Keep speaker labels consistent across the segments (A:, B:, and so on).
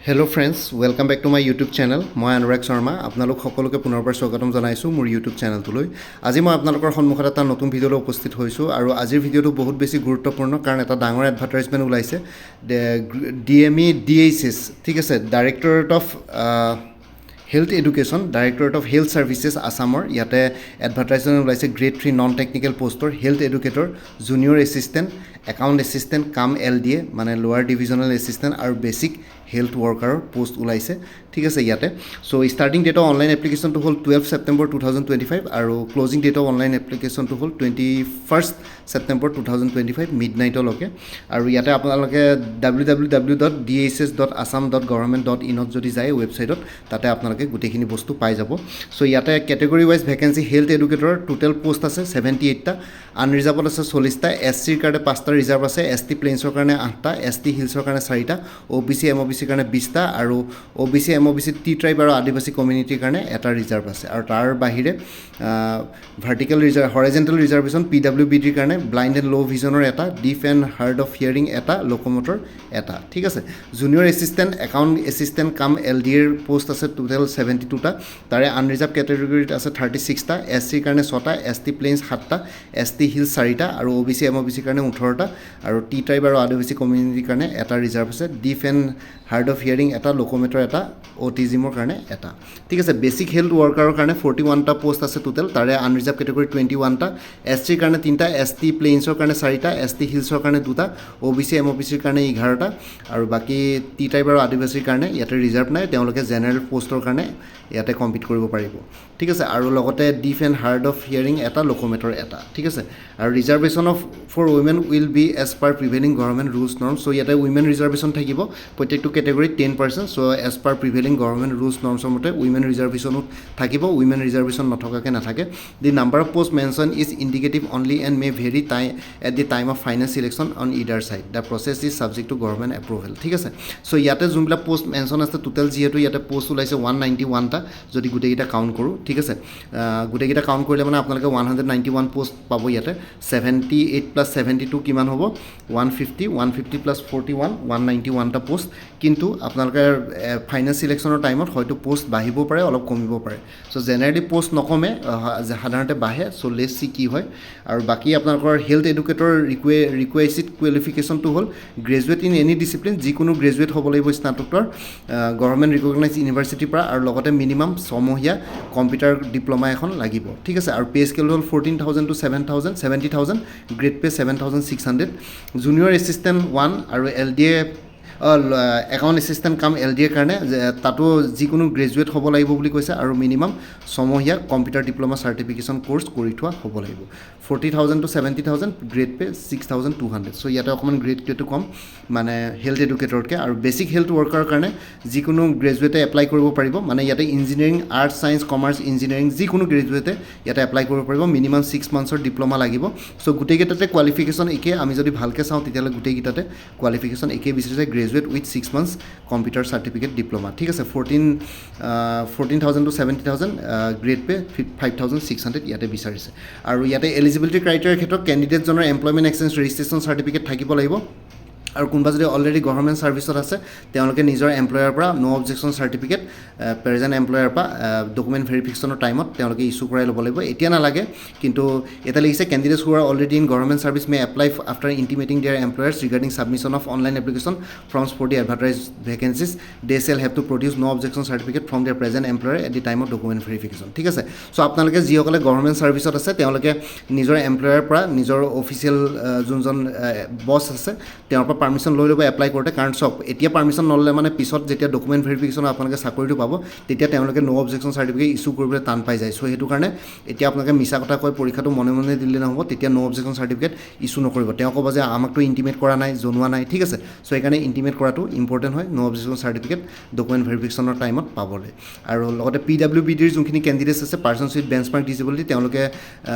A: Hello friends, welcome back to my YouTube channel. মই অনুৰাগ শৰ্মা আপোনালোক সকলোকে পুনৰবাৰ স্বাগতম জনাইছো মোৰ YouTube চেনেলটোলৈ। আজি মই আপোনালোকৰ সন্মুখত এটা নতুন ভিডিঅ'লৈ উপস্থিত হৈছো আৰু আজিৰ ভিডিঅ'টো বহুত বেছি গুৰুত্বপূৰ্ণ কাৰণ এটা ডাঙৰ এডভাৰটাইজমেন্ট ওলাইছে DME DHS ঠিক আছে directorate of health education directorate of health services আসামৰ ইয়াতে এডভাৰটাইজমেণ্ট ওলাইছে গ্ৰেড 3 নন টেকনিকেল পোষ্টৰ health educator junior assistant account assistant কাম LDA মানে লোৱাৰ ডিভিজনেল এছিষ্টেণ্ট আৰু বেছিক হেল্থ ৱৰ্কাৰৰ পোষ্ট ওলাইছে ঠিক আছে ইয়াতে so starting date of online এপ্লিকেশ্যনটো হ'ল 12 ছেপ্টেম্বৰ 2025 আৰু ক্লোজিং ডেট অফ অনলাইন এপ্লিকেশ্যনটো হ'ল 21 ছেপ্টেম্বৰ 2025 মিডনাইটলৈকে আৰু ইয়াতে আপোনালোকে www.dhs.assam.government.in যদি যায় ৱেবছাইটত তাতে আপোনালোকে গোটেইখিনি বস্তু পাই যাব সো ইয়াতে কেটেগৰি ৱাইজ ভেকেন্সি হেল্থ এডুকেটৰৰ টোটেল পোষ্ট আছে 78টা আনৰিজাৰ্ভড আছে 40টা SCৰ কাৰণে 5টা ৰিজাৰ্ভ আছে ST প্লেইনছৰ কাৰণে 8টা ST হিলছৰ কাৰণে 4টা OBC MOBC কাৰণে 20টা আৰু OBC MOBC টি ট্ৰাইব আৰু আদিবাসী কমিউনিটিৰ কাৰণে এটা ৰিজাৰ্ভ আছে আৰু তাৰ বাহিৰে ভাৰ্টিকেল ৰিজাৰ্ভ হৰাইজেণ্টেল ৰিজাৰ্ভেশ্যন PWBDৰ কাৰণে ব্লাইণ্ড এণ্ড ল' ভিজনৰ এটা ডিফ এণ্ড হাৰ্ড অফ হিয়াৰিং এটা লোকোমোটৰ এটা ঠিক আছে জুনিয়ৰ এছিষ্টেণ্ট একাউণ্ট এছিষ্টেণ্ট কাম LDAৰ পোষ্ট আছে টোটেল 72টা তাৰে আনৰিজাৰ্ভ কেটেগৰিত আছে 36টা SCৰ কাৰণে 6টা ST প্লেইনছ 7টা ST হিলছ 4টা আৰু OBC MOBCৰ কাৰণে 18টা আৰু টি ট্ৰাইব আৰু আদিবাসী কমিউনিটিৰ কাৰণে এটা ৰিজাৰ্ভ আছে ডিফ এণ্ড হাৰ্ড অফ হিয়াৰিং এটা লোকোমোটৰ এটা অটিজিমৰ কাৰণে এটা ঠিক আছে বেছিক হেল্থ ৱৰ্কাৰৰ কাৰণে 41টা পোষ্ট আছে টোটেল তাৰে আনৰিজাৰ্ভ কেটেগৰি 21টা SCৰ কাৰণে 3টা ST প্লেইনছৰ কাৰণে 4টা ST হিলছৰ কাৰণে 2টা OBC MOBCৰ কাৰণে 11টা আৰু বাকি টি ট্ৰাইব আৰু আদিবাসীৰ কাৰণে ইয়াতে ৰিজাৰ্ভ নাই তেওঁলোকে জেনেৰেল পোষ্টৰ কাৰণে ইয়াতে কম্পিট কৰিব পাৰিব ঠিক আছে আৰু লগতে deaf and hard of hearing এটা লোকোমোটৰ এটা ঠিক আছে আৰু reservation of for women will be as per prevailing government rules norms so' ইয়াতে উইমেন ৰিজাৰ্ভেশ্যন থাকিব প্ৰত্যেকটো কেটেগৰিত 10% so' as per prevailing government rules নৰ্মছৰ মতে উইমেন ৰিজাৰ্ভেশ্যনো থাকিব উইমেন ৰিজাৰ্ভেশ্যন নথকাকৈ নাথাকে the number of post mention is indicative only and may vary at the time of final selection on either side the process is subject to government approval ঠিক আছে চ' ইয়াতে যোনবিলাক পোষ্ট মেনশ্যন আছে total যিহেতু ইয়াতে post ওলাইছে 191টা যদি গোটেইকেইটা কাউণ্ট কৰোঁ ঠিক আছে গোটেইকেইটা কাউণ্ট কৰিলে মানে আপোনালোকে 191 পোষ্ট পাব ইয়াতে 78 প্লাছ 72 কিমান হ'ব 150 প্লাছ 41 191টা পোষ্ট কিন্তু আপোনালোকে ফাইনেল চিলেকশ্যনৰ টাইমত হয়তো পোষ্ট বাঢ়িব পাৰে অলপ কমিব পাৰে চ' জেনেৰেলি পোষ্ট নকমে সাধাৰণতে বাঢ়ে চ' লেটছ চি কি হয় আৰু বাকী আপোনালোকৰ হেল্থ এডুকেটৰ ৰিকুৱেচিড কোৱালিফিকেশ্যনটো হ'ল গ্ৰেজুৱেট ইন এনি ডিচিপ্লিন যিকোনো গ্ৰেজুৱেট হ'ব লাগিব স্নাতকোত্তৰ গভৰ্ণমেণ্ট ৰিকগনাইজ ইউনিভাৰ্চিটিৰ পৰা আৰু লগতে মিনিমাম ছমহীয়া কম্পিউটাৰ ডিপ্ল'মা এখন লাগিব ঠিক আছে আৰু পে স্কেল হ'ল 14,000 to 70,000 grade pay 7,600 junior assistant 1 আৰু LDA একাউণ্ট এছিষ্টেণ্ট কাম LDAৰ কাৰণে তাতো যিকোনো গ্ৰেজুৱেট হ'ব লাগিব বুলি কৈছে আৰু মিনিমাম ছমহীয়া কম্পিউটাৰ ডিপ্ল'মা চাৰ্টিফিকেশ্যন কোৰ্চ কৰি থোৱা হ'ব লাগিব 40,000 to 70,000 গ্ৰেড পে 6,200 চ' ইয়াতে অকণমান গ্ৰেড পেটো কম মানে হেল্থ এডুকেটৰতকৈ আৰু বেছিক হেল্থ ৱৰ্কাৰৰ কাৰণে যিকোনো গ্ৰেজুৱেটে এপ্লাই কৰিব পাৰিব মানে ইয়াতে engineering arts science commerce engineering যিকোনো গ্ৰেজুৱেটে ইয়াতে এপ্লাই কৰিব পাৰিব মিনিমাম 6 মান্থছৰ ডিপ্ল'মা লাগিব চ' গোটেইকেইটাতে কোৱালিফিকেশ্যন একে আমি যদি ভালকৈ চাওঁ তেতিয়াহ'লে গোটেইকেইটাতে কোৱালিফিকেশ্যন একে বিচাৰিছে graduate with 6 months computer certificate diploma ঠিক আছে 14,000 to 70,000 গ্ৰেড পে 5,600 ইয়াতে বিচাৰিছে আৰু ইয়াতে এলিজিবিলিটি ক্ৰাইটেৰিয়াৰ ক্ষেত্ৰত কেণ্ডিডেটজনৰ এমপ্লয়মেণ্ট এক্সচেঞ্জ ৰেজিষ্ট্ৰেশ্যন চাৰ্টিফিকেট থাকিব লাগিব আৰু কোনোবা যদি অলৰেডি গভৰ্ণমেণ্ট ছাৰ্ভিচত আছে তেওঁলোকে নিজৰ এমপ্লয়াৰৰ পৰা ন' অবজেকশ্যন চাৰ্টিফিকেট প্ৰেজেণ্ট এমপ্লয়াৰৰ পৰা ডকুমেণ্ট ভেৰিফিকেশ্যনৰ টাইমত তেওঁলোকে ইছ্যু কৰাই ল'ব লাগিব এতিয়া নালাগে কিন্তু এটা লিখিছে candidates who are already in government service may apply after intimating their employers regarding submission of online application forms for the advertise vacancies they shall have to produce no' objection certificate from their present employer at the time of document verification ঠিক আছে চ' আপোনালোকে যিসকলে government ছাৰ্ভিচত আছে তেওঁলোকে নিজৰ এমপ্লয়াৰৰ পৰা নিজৰ official যোনজন বছ আছে তেওঁৰ পৰা পাৰ্মিশ্যন লৈ ল'ব এপ্লাই কৰোঁতে কাৰণ চাওক এতিয়া পাৰ্মিশ্যন নল'লে মানে পিছত যেতিয়া ডকুমেণ্ট ভেৰিফিকেশ্যন আপোনালোকে চাকৰিটো পাব তেতিয়া তেওঁলোকে ন' অবজেকশ্যন চাৰ্টিফিকেট ইছ্যু কৰিবলৈ টান পাই যায় চ' সেইটো কাৰণে এতিয়া আপোনালোকে মিছা কথা কৈ পৰীক্ষাটো মনে মনে দিলে নহ'ব তেতিয়া ন' অবজেকশ্যন চাৰ্টিফিকেট ইছ্যু নকৰিব তেওঁ ক'ব যে আমাকতো ইণ্টিমেট কৰা নাই জনোৱা নাই ঠিক আছে চ' সেইকাৰণে ইণ্টিমেট কৰাটো ইম্পৰ্টেণ্ট হয় ন' অবজেকশ্যন চাৰ্টিফিকেট ডকুমেণ্ট ভেৰিফিকেশ্যনৰ টাইমত পাবলৈ আৰু লগতে PWBDৰ যোনখিনি কেণ্ডিডেটছ আছে পাৰ্চনছ উইথ বেঞ্চমাৰ্ক ডিচেবিলিটি তেওঁলোকে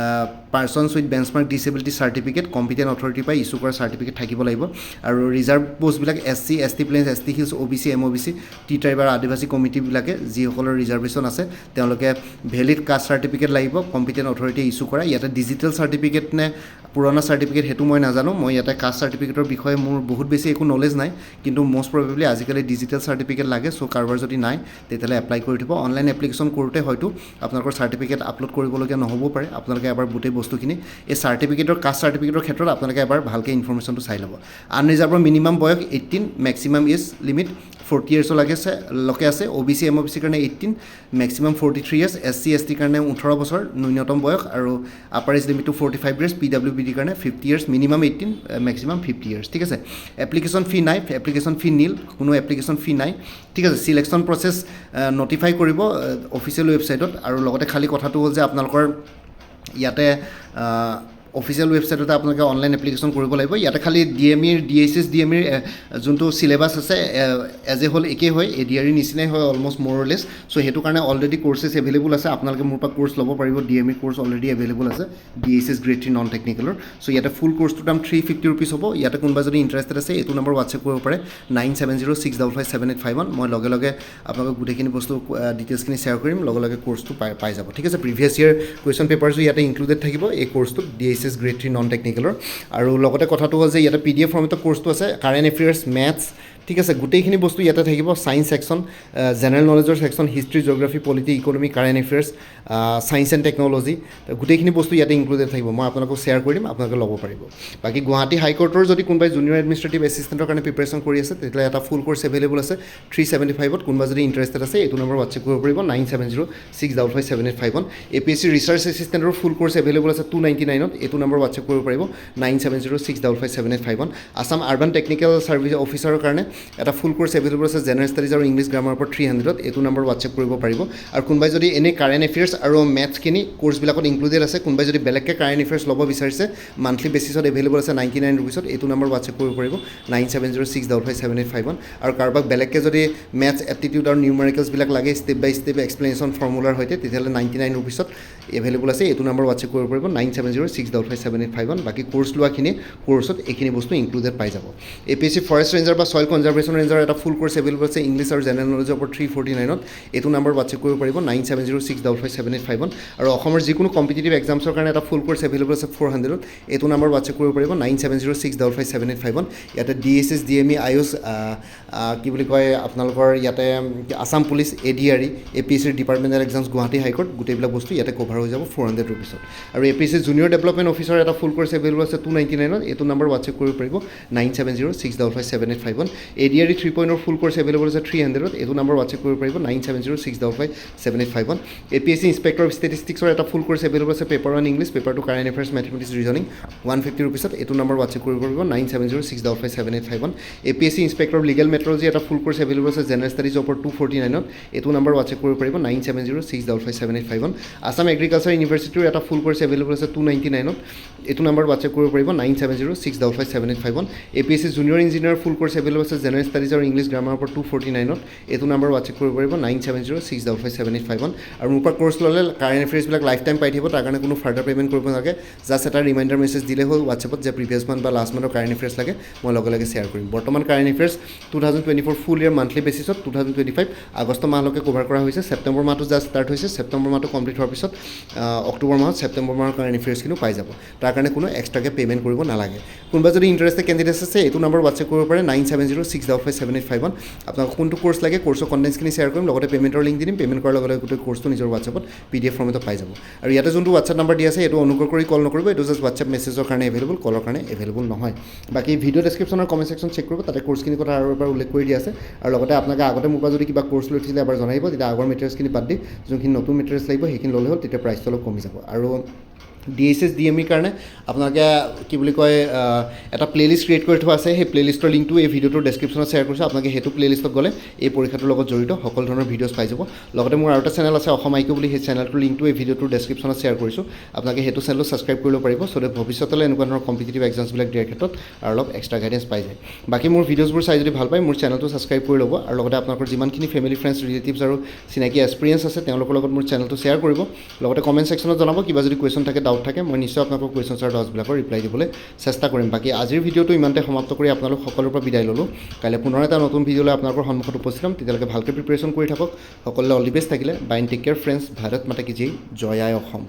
A: persons with benchmark disability certificate competent অথৰিটিৰ পৰা ইছ্যু কৰা চাৰ্টিফিকেট থাকিব লাগিব আৰু আৰু ৰিজাৰ্ভ পোষ্টবিলাক SC ST plains ST hills OBC MOBC tea tribe আৰু আদিবাসী কমিটিবিলাকে যিসকলৰ ৰিজাৰ্ভেশ্যন আছে তেওঁলোকে ভেলিড কাষ্ট চাৰ্টিফিকেট লাগিব কম্পিটেণ্ট অথৰিটিয়ে ইছ্যু কৰা ইয়াতে ডিজিটেল চাৰ্টিফিকেট নে পুৰণা চাৰ্টিফিকেট সেইটো মই নাজানো মই ইয়াতে কাষ্ট চাৰ্টিফিকেটৰ বিষয়ে মোৰ বহুত বেছি একো নলেজ নাই কিন্তু মষ্ট প্ৰবেবলি আজিকালি ডিজিটেল চাৰ্টিফিকেট লাগে চ' কাৰোবাৰ যদি নাই তেতিয়াহ'লে এপ্লাই কৰি দিব অনলাইন এপ্লিকেশ্যন কৰোঁতে হয়তো আপোনালোকৰ চাৰ্টিফিকেট আপলোড কৰিবলগীয়া নহ'বও পাৰে আপোনালোকে এবাৰ গোটেই বস্তুখিনি এই চাৰ্টিফিকেটৰ কাষ্ট চাৰ্টিফিকেটৰ ক্ষেত্ৰত আপোনালোকে এবাৰ ভালকৈ ইনফৰ্মেশ্যনটো চাই ল'ব আনৰিজাৰ্ভৰ মিনিমাম বয়স 18 মেক্সিমাম এজ লিমিট 40 ইয়াৰ্ছলৈকে আছে OBC MOBC কাৰণে 18 মেক্সিমাম 43 ইয়াৰ্ছ SC ST কাৰণে 18 বছৰ ন্যূনতম বয়স আৰু আপাৰ এজ লিমিটটো 45 ইয়াৰ্ছ PWBD কাৰণে 50 ইয়াৰ্ছ মিনিমাম 18 মেক্সিমাম 50 ইয়াৰ্ছ ঠিক আছে এপ্লিকেশ্যন ফি নাই এপ্লিকেশ্যন ফি নীল কোনো এপ্লিকেশ্যন ফি নাই ঠিক আছে চিলেকশ্যন প্ৰচেছ নটিফাই কৰিব অফিচিয়েল ৱেবছাইটত আৰু লগতে খালী কথাটো হ'ল যে আপোনালোকৰ ইয়াতে অফিচিয়েল ৱেবছাইটতে আপোনালোকে অনলাইন এপ্লিকেশ্যন কৰিব লাগিব ইয়াতে খালি DMEৰ DSS DMEৰ যোনটো চিলেবাছ আছে এজ এ হ'ল একেই হয় ADRE নিচিনাই হয় অলমষ্ট মৰলেছ চ' সেইটো কাৰণে অলৰেডি কোৰ্চেছ এভেইলেবল আছে আপোনালোকে মোৰ পৰা কোৰ্চ ল'ব পাৰিব DME কোৰ্চ অলৰেডি এভেইলেবল আছে DSS গ্ৰেড 3 নন টেকনিকেলৰ চ' ইয়াতে ফুল কোৰ্চটোৰ দাম 350 ৰুপিজ হ'ব ইয়াতে কোনোবা যদি ইণ্টাৰেষ্টেড আছে এইটো নম্বৰ হোৱাটছএপ কৰিব পাৰে 9706557851 মই লগে লগে আপোনালোকক গোটেইখিনি বস্তু ডিটেইলছখিনি শ্বেয়াৰ কৰিম লগে লগে কোৰ্চটো পাই যাব ঠিক আছে প্ৰিভিয়াছ ইয়াৰ কুৱেশ্যন পেপাৰছো ইয়াতে ইনক্লুডেড থাকিব এই কোৰ্চটোত DSS গ্ৰেড 3 নন টেকনিকেলৰ আৰু লগতে কথাটো হ'ল যে ইয়াতে PDF ফৰ্মেটৰ কোৰ্চটো আছে কাৰেণ্ট এফেয়াৰ্ছ মেথছ ঠিক আছে গোটেইখিনি বস্তু ইয়াতে থাকিব সায়েন্স সেকশ্যন জেনেৰেল নলেজৰ section history geography polity economy current affairs science and technology গোটেইখিনি বস্তু ইয়াতে ইনক্লুডেড থাকিব মই আপোনালোকক শ্বেয়াৰ কৰি দিম আপোনালোকে ল'ব পাৰিব বাকী গুৱাহাটী হাইকোৰ্টৰ যদি কোনোবাই জুনিয়ৰ এডমিনিষ্ট্ৰেটিভ এছিষ্টেণ্টৰ কাৰণে প্ৰিপেৰেশ্যন কৰি আছে তেতিয়াহ'লে এটা ফুল কোৰ্চ এভেইলেবল আছে 375ত কোনোবা যদি ইণ্টাৰেষ্টেড আছে এইটো নম্বৰ হোৱাটছএপ কৰিব পাৰিব 9706557851 APSC ৰিচাৰ্চ এছিষ্টেণ্টৰ ফুল কোৰ্চ এভেইলেবল আছে 299ত এইটো নম্বৰ হোৱাটছএপ কৰিব পাৰিব 9706557851 আছাম আৰ্বান টেকনিকেল ছাৰ্ভিচ অফিচাৰৰ কাৰণে এটা ফুল কোৰ্চ এভেইলেবল আছে জেনেৰেল ষ্টাডিজ আৰু ইংলিছ গ্ৰামাৰৰ ওপৰত 300ত এইটো নম্বৰ হোৱাটছএপ কৰিব পাৰিব আৰু কোনোবাই যদি এনেই কাৰেণ্ট এফেয়াৰ্ছ আৰু মেথছখিনি কোৰ্চবিলাকত ইনক্লুডেড আছে কোনোবাই যদি বেলেগকৈ কাৰেণ্ট এফেয়াৰ্ছ ল'ব বিচাৰিছে মান্থলি বেচিছত এভেইলেবল আছে 99 ৰুপিছত এইটো নম্বৰ হোৱাটছএপ কৰিব পাৰিব 9706557851 আৰু কাৰোবাক বেলেগকৈ যদি মেথছ এপ্টিটিউড আৰু নিউমেৰিকেলছবিলাক লাগে ষ্টেপ বাই ষ্টেপ এক্সপ্লেনেশ্যন ফৰ্মুলাৰ সৈতে তেতিয়াহ'লে 99 ৰুপিছত এভেইলেবল আছে এইটো নম্বৰ হোৱাটছএপ কৰিব পাৰিব 9706557851 বাকী কোৰ্চ লোৱাখিনি কোৰ্চত এইখিনি বস্তু ইনক্লুডেড পাই যাব APSC ফৰেষ্ট ৰেঞ্জাৰ বা সইল কনজাৰ্ভেশ্যন ৰেঞ্জাৰ এটা ফুল কোৰ্চ এভেইলেবল আছে ইংলিছ আৰু জেনেৰেল নলেজৰ ওপৰত 349ত এইটো নম্বৰ হোৱাটছএপ কৰিব পাৰিব 9706557851 আৰু অসমৰ যিকোনো কম্পিটিটিভ এক্সামছৰ কাৰণে এটা ফুল কোৰ্চ এভেইলেবল আছে 400ত এইটো নম্বৰ হোৱাটছএপ কৰিব পাৰিব 9706557851 ইয়াতে DSS DME IOS কি বুলি কয় আপোনালোকৰ ইয়াতে Assam police ADRE APSC departmental exams Guwahati high court গোটেইবিলাক বস্তু ইয়াতে কভাৰ হৈ যাব 400 ৰুপিছত আৰু APSC জুনিয়ৰ ডেভেলপমেণ্ট অফিচাৰ এটা ফুল কোৰ্চ এভেইলেবল আছে 299ত এইটো নম্বৰ হোৱাটছএপ কৰিব পাৰিব 9706557851 ADRE 3.0 ফুল কোৰ্চ এভেইলেবল আছে 300ত এইটো নম্বৰ হোৱাটছএপ কৰিব পাৰিব 9706557851 APSC ইনস্পেক্টৰ অফ ষ্টেটিষ্টিক্সৰ এটা ফুল কোৰ্চ এভেইলেবল আছে paper 1 English paper 2 current affairs mathematics reasoning 150 ৰুপিছত এইটো নম্বৰ হোৱাটছএপ কৰিব পাৰিব 9706557851 APSC ইনস্পেক্টৰ অফ লিগেল মেট্ৰলজি এটা ফুল কোৰ্চ এভেইলেবল আছে জেনেৰেল ষ্টাডিজৰ ওপৰত 249ত এইটো নম্বৰ হোৱাটছএপ কৰিব পাৰিব 9706557851 আছাম এগ্ৰিকালচাৰ ইউনিভাৰ্চিটিৰ এটা ফুল কোৰ্চ এভেইলেবল আছে 299ত এইটো নম্বৰ হোৱাটছএপ কৰিব পাৰিব 9706557851 APSC জুনিয়ৰ ইঞ্জিনিয়াৰ ফুল কোৰ্চ এভেইলেবল আছে জেনেৰেল ষ্টাডিজ আৰু ইংলিছ গ্ৰামাৰৰ ওপৰত 249ত এইটো নম্বৰ হোৱাটছএপ কৰিব পাৰিব 9706557851 আৰু মোৰ পৰা কোৰ্চ ল'লে কাৰেণ্ট এফেয়াৰ্ছবিলাক লাইফ টাইম পাই থাকিব তাৰ কাৰণে কোনো ফাৰ্ডাৰ পে'মেণ্ট কৰিব নালাগে জাষ্ট এটা ৰিমাইণ্ডাৰ মেছেজ দিলে হ'ল হোৱাটছএপত যে প্ৰিভিয়াছ মান্থ বা লাষ্ট মান্থৰ কাৰেণ্ট এফেয়াৰ্ছ লাগে মই লগে লগে শ্বেয়াৰ কৰিম বৰ্তমান কাৰেণ্ট এফেয়াৰ্ছ 2024 ফুল ইয়াৰ মান্থলি বেচিছত 2025 আগষ্ট মাহলৈকে কভাৰ কৰা হৈছে ছেপ্টেম্বৰ মাহটো জাষ্ট ষ্টাৰ্ট হৈছে ছেপ্টেম্বৰ মাহটো কমপ্লিট হোৱাৰ পিছত অক্টোবৰ মাহত ছেপ্টেম্বৰ মাহৰ কাৰেণ্ট এফেয়াৰ্ছখিনিও পাই যাব তাৰ কাৰণে কোনো এক্সট্ৰাকৈ পে'মেণ্ট কৰিব নালাগে কোনোবা যদি ইণ্টাৰেষ্টেড কেণ্ডিডেটছ আছে এইটো নম্বৰ হোৱাটছএপ কৰিব পাৰে 9706557851 আপোনাক কোনটো কোৰ্চ লাগে কোৰ্চৰ কণ্টেণ্টছখিনি শ্বেয়াৰ কৰিম লগতে পে'মেণ্টৰ লিংক দি দিম পে'মেণ্ট কৰাৰ লগে লগে গোটেই কোৰ্চটো নিজৰ হোৱাটছএপত PDF ফৰ্মেটত পাই যাব আৰু ইয়াতে যোনটো হোৱাটছএপ নম্বৰ দিয়া আছে এইটো অনুগ্ৰহ কৰি কল নকৰিব এইটো জাষ্ট হোৱাটছএপ মেছেজৰ কাৰণে এভেইলেবল কলৰ কাৰণে এভেইলেবল নহয় বাকী ভিডিঅ' ডেছক্ৰিপশ্যনৰ কমেণ্ট ছেকশ্যন চেক কৰিব তাতে কোৰ্চখিনিৰ কথা আৰু এবাৰ উল্লেখ কৰি দিয়া আছে আৰু লগতে আপোনালোকে আগতে মোৰ পৰা যদি কিবা কোৰ্চ লৈছিলে এবাৰ জনাই দিব তেতিয়া আগৰ মেটেৰিয়েলছখিনি বাদ দি যোনখিনি নতুন মেটেৰিয়েলছ লাগিব সেইখিনি ল'লে হ'ল তেতিয়া প্ৰাইচটো অলপ কমি যাব আৰু DSS DME কাৰণে আপোনালোকে কি বুলি কয় এটা প্লেলিষ্ট ক্ৰিয়েট কৰি থোৱা আছে সেই প্লেলিষ্টৰ লিংকটো এই ভিডিঅ'টোৰ ডেছক্ৰিপশ্যনত শ্বেয়াৰ কৰিছোঁ আপোনালোকে সেইটো প্লেলিষ্টত গ'লে এই পৰীক্ষাটোৰ লগত জড়িত সকলো ধৰণৰ ভিডিঅ'ছ পাই যাব লগতে মোৰ আৰু এটা চেনেল আছে অসম IQ বুলি সেই চেনেলটোৰ লিংকটো এই ভিডিঅ'টোৰ ডেছক্ৰিপশ্যনত শ্বেয়াৰ কৰিছোঁ আপোনালোকে সেইটো চেনেলত ছাবস্ক্ৰাইব কৰিব পাৰিব চ' ডেট ভৱিষ্যতলৈ এনেকুৱা ধৰণৰ কম্পিটিটিভ এক্সামছবিলাক দিয়াৰ ক্ষেত্ৰত আৰু অলপ এক্সট্ৰা গাইডেঞ্চ পাই যায় বাকী মোৰ ভিডিঅ'ছবোৰ চাই যদি ভাল পায় মোৰ চেনেলটো ছাবস্ক্ৰাইব কৰি ল'ব আৰু লগতে আপোনালোকৰ যিমানখিনি ফেমিলি ফ্ৰেণ্ডছ ৰিলেটিভছ আৰু চিনাকি এক্সপিৰিয়েঞ্চ আছে তেওঁলোকৰ লগত মোৰ চেনেলটো শ্বেয়াৰ কৰিব লগতে কমেণ্ট ছেকশ্যনত জনাব কিবা যদি কুৱেশ্যন থাকে থাকে ডাউট থাকে মই নিশ্চয় আপোনালোকৰ কুৱেশ্যনছ আৰু ডাউটছবিলাকৰ ৰিপ্লাই দিবলৈ চেষ্টা কৰিম বাকী আজিৰ ভিডিঅ'টো ইমানতে সমাপ্ত কৰি আপোনালোক সকলোৰ পৰা বিদায় ল'লোঁ কাইলৈ পুনৰ এটা নতুন ভিডিঅ'লৈ আপোনালোকৰ সন্মুখত উপস্থিত হ'ম তেতিয়ালৈকে ভালকৈ প্ৰিপেৰেশ্যন কৰি থাকক সকলোলৈ অল দি বেষ্ট থাকিলে bye take care friends Bharat মাতা কি জয় জয় আই অসম